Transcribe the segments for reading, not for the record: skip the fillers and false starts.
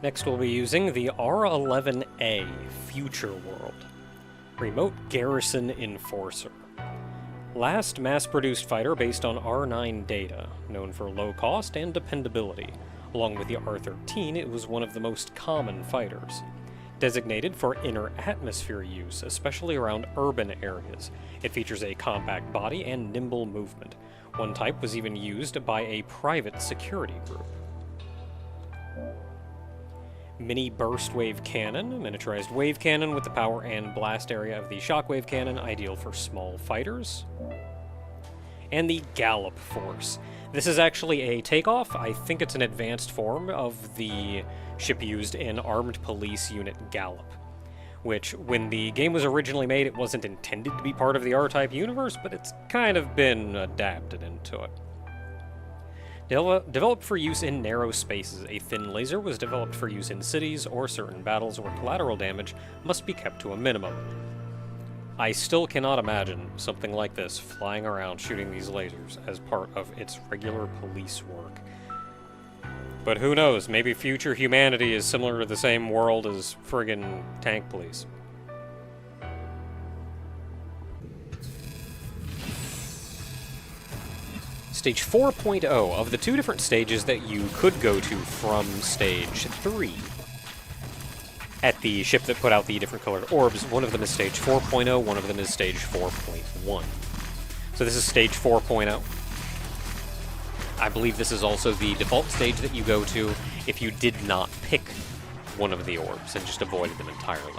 Next we'll be using the R1A Future World, Remote Garrison Enforcer. Last mass-produced fighter based on R9 data, known for low cost and dependability. Along with the R13, it was one of the most common fighters. Designated for inner atmosphere use, especially around urban areas, it features a compact body and nimble movement. One type was even used by a private security group. Mini burst wave cannon, miniaturized wave cannon with the power and blast area of the shockwave cannon, ideal for small fighters. And the Gallop Force. This is actually a takeoff. I think it's an advanced form of the ship used in Armed Police Unit Gallop, which, when the game was originally made, it wasn't intended to be part of the R-Type universe, but it's kind of been adapted into it. Developed for use in narrow spaces, a thin laser was developed for use in cities or certain battles where collateral damage must be kept to a minimum. I still cannot imagine something like this flying around shooting these lasers as part of its regular police work. But who knows, maybe future humanity is similar to the same world as friggin' tank police. Stage 4.0, of the two different stages that you could go to from Stage 3. At the ship that put out the different colored orbs, one of them is Stage 4.0, one of them is Stage 4.1. So this is Stage 4.0. I believe this is also the default stage that you go to if you did not pick one of the orbs and just avoided them entirely.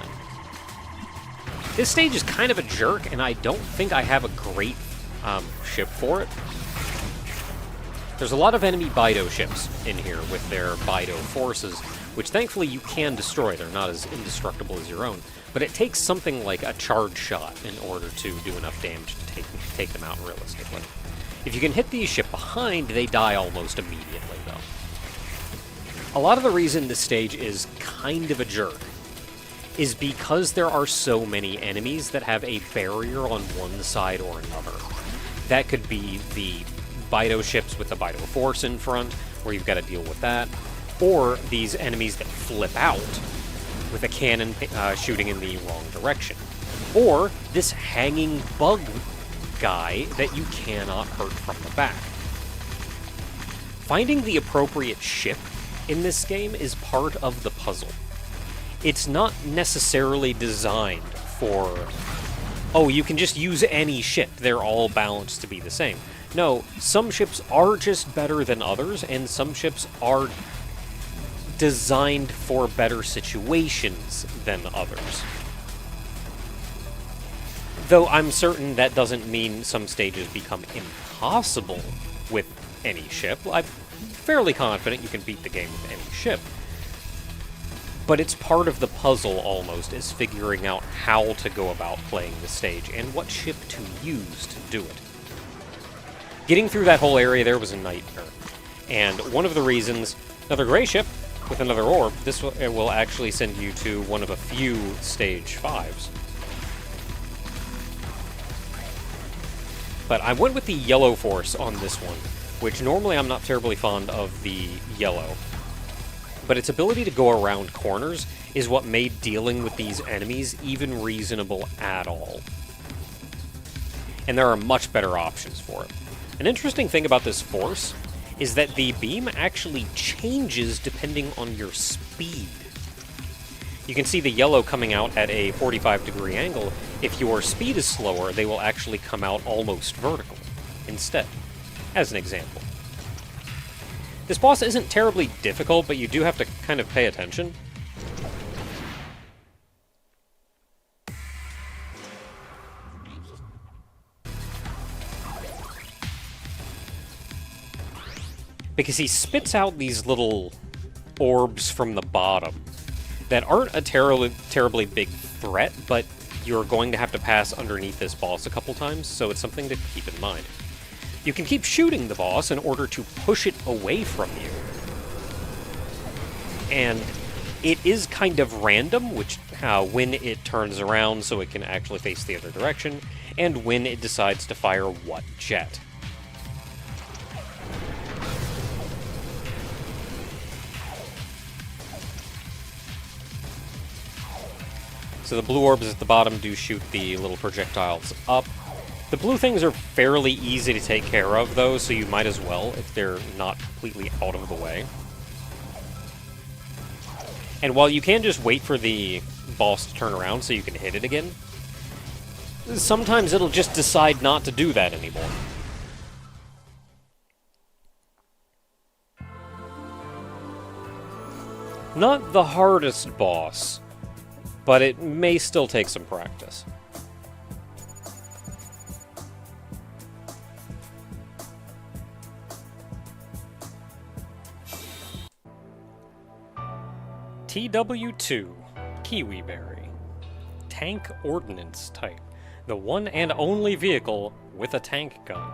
This stage is kind of a jerk, and I don't think I have a great ship for it. There's a lot of enemy Bido ships in here with their Bido forces, which thankfully you can destroy. They're not as indestructible as your own, but it takes something like a charge shot in order to do enough damage to take them out realistically. If you can hit the ship behind, they die almost immediately, though. A lot of the reason this stage is kind of a jerk is because there are so many enemies that have a barrier on one side or another. That could be the Bido ships with the Bido force in front, where you've got to deal with that, or these enemies that flip out with a cannon shooting in the wrong direction, or this hanging bug guy that you cannot hurt from the back. Finding the appropriate ship in this game is part of the puzzle. It's not necessarily designed for, oh, you can just use any ship, they're all balanced to be the same. No, some ships are just better than others, and some ships are designed for better situations than others. Though I'm certain that doesn't mean some stages become impossible with any ship. I'm fairly confident you can beat the game with any ship. But it's part of the puzzle, almost, is figuring out how to go about playing the stage and what ship to use to do it. Getting through that whole area there was a nightmare. And one of the reasons, another gray ship with another orb, this will actually send you to one of a few Stage 5s. But I went with the yellow force on this one, which normally I'm not terribly fond of the yellow. But its ability to go around corners is what made dealing with these enemies even reasonable at all. And there are much better options for it. An interesting thing about this force is that the beam actually changes depending on your speed. You can see the yellow coming out at a 45-degree angle. If your speed is slower, they will actually come out almost vertical instead, as an example. This boss isn't terribly difficult, but you do have to kind of pay attention. Because he spits out these little orbs from the bottom that aren't a terribly big threat, but you're going to have to pass underneath this boss a couple times, so it's something to keep in mind. You can keep shooting the boss in order to push it away from you. And it is kind of random, which when it turns around so it can actually face the other direction, and when it decides to fire what jet. So the blue orbs at the bottom do shoot the little projectiles up. The blue things are fairly easy to take care of, though, so you might as well if they're not completely out of the way. And while you can just wait for the boss to turn around so you can hit it again, sometimes it'll just decide not to do that anymore. Not the hardest boss, but it may still take some practice. TW2, Kiwi Berry. Tank Ordnance type. The one and only vehicle with a tank gun.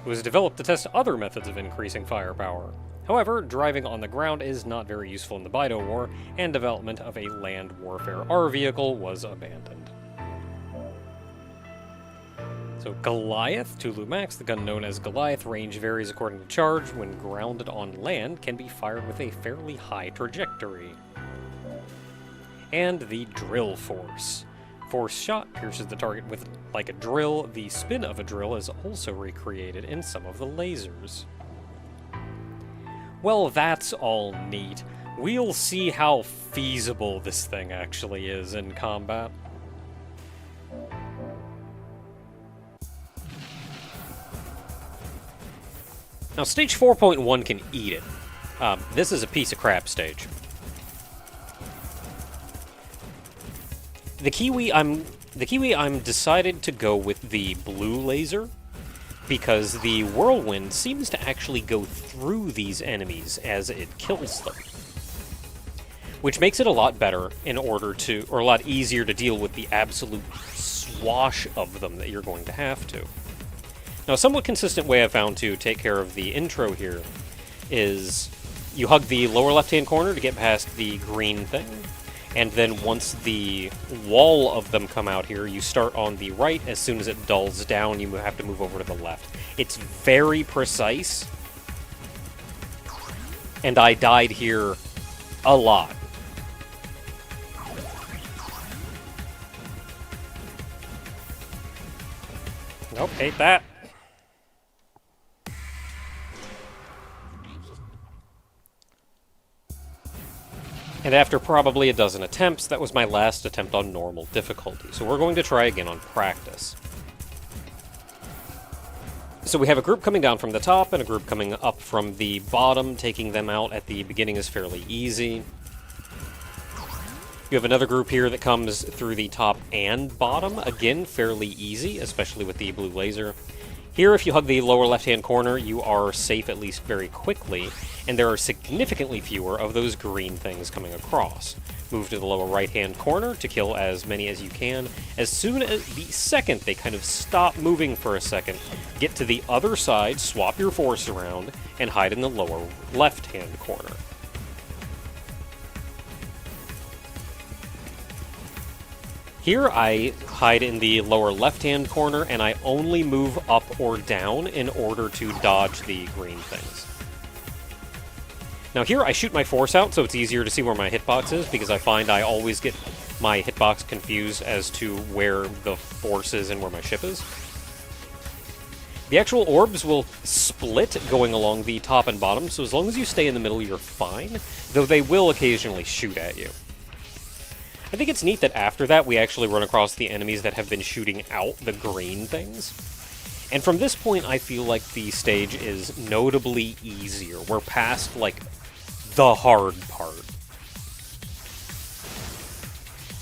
It was developed to test other methods of increasing firepower. However, driving on the ground is not very useful in the Bido War, and development of a land warfare R vehicle was abandoned. So Goliath, Tulu Max, the gun known as Goliath, range varies according to charge. When grounded on land, can be fired with a fairly high trajectory. And the Drill Force. Force shot pierces the target with like a drill. The spin of a drill is also recreated in some of the lasers. Well, that's all neat. We'll see how feasible this thing actually is in combat. Now, stage 4.1 can eat it. This is a piece of crap stage. The Kiwi, I'm decided to go with the blue laser, because the whirlwind seems to actually go through these enemies as it kills them. Which makes it a lot better in order to, or a lot easier to deal with the absolute swash of them that you're going to have to. Now, a somewhat consistent way I've found to take care of the intro here is you hug the lower left-hand corner to get past the green thing, and then once the wall of them come out here, you start on the right. As soon as it dulls down, you have to move over to the left. It's very precise, and I died here a lot. Nope, hate that. And after probably a dozen attempts, that was my last attempt on normal difficulty. So we're going to try again on practice. So we have a group coming down from the top and a group coming up from the bottom. Taking them out at the beginning is fairly easy. You have another group here that comes through the top and bottom. Again, fairly easy, especially with the blue laser. Here, if you hug the lower left-hand corner, you are safe at least very quickly, and there are significantly fewer of those green things coming across. Move to the lower right-hand corner to kill as many as you can. As soon as the second they kind of stop moving for a second, get to the other side, swap your force around, and hide in the lower left-hand corner. Here, I hide in the lower left-hand corner, and I only move up or down in order to dodge the green things. Now here, I shoot my force out, so it's easier to see where my hitbox is, because I find I always get my hitbox confused as to where the force is and where my ship is. The actual orbs will split going along the top and bottom, so as long as you stay in the middle, you're fine, though they will occasionally shoot at you. I think it's neat that after that, we actually run across the enemies that have been shooting out the green things. And from this point, I feel like the stage is notably easier. We're past, like, the hard part.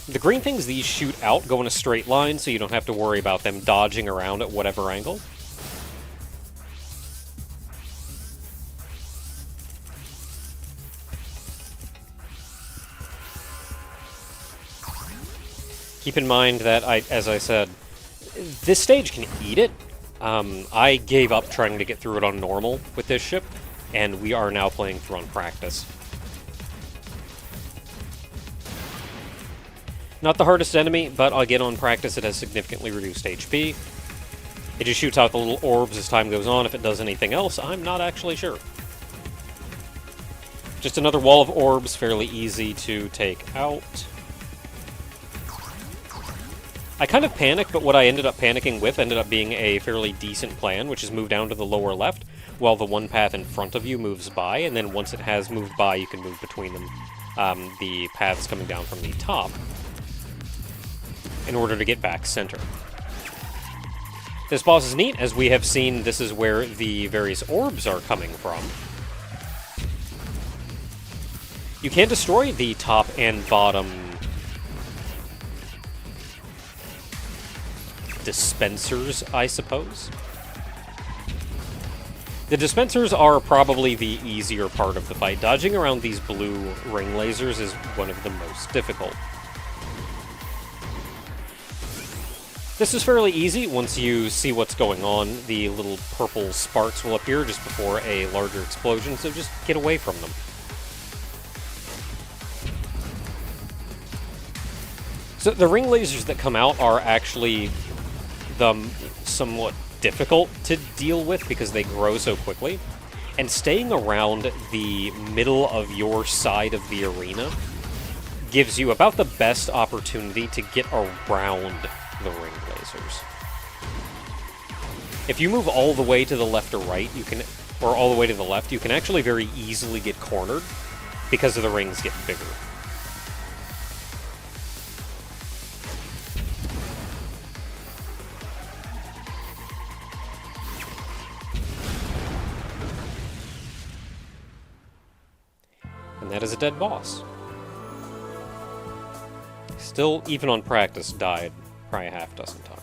The green things these shoot out go in a straight line, so you don't have to worry about them dodging around at whatever angle. Keep in mind that, as I said, this stage can eat it. I gave up trying to get through it on normal with this ship, and we are now playing through on practice. Not the hardest enemy, but again on practice it has significantly reduced HP. It just shoots out the little orbs as time goes on. If it does anything else, I'm not actually sure. Just another wall of orbs, fairly easy to take out. I kind of panicked, but what I ended up panicking with ended up being a fairly decent plan, which is move down to the lower left, while the one path in front of you moves by, and then once it has moved by, you can move between them, the paths coming down from the top, in order to get back center. This boss is neat. As we have seen, this is where the various orbs are coming from. You can destroy the top and bottom dispensers, I suppose. The dispensers are probably the easier part of the fight. Dodging around these blue ring lasers is one of the most difficult. This is fairly easy once you see what's going on. The little purple sparks will appear just before a larger explosion, so just get away from them. So the ring lasers that come out are actually somewhat difficult to deal with because they grow so quickly. And staying around the middle of your side of the arena gives you about the best opportunity to get around the ring lasers. If you move all the way to the left or right, or all the way to the left, you can actually very easily get cornered because the rings get bigger. And that is a dead boss. Still, even on practice, died probably a half dozen times.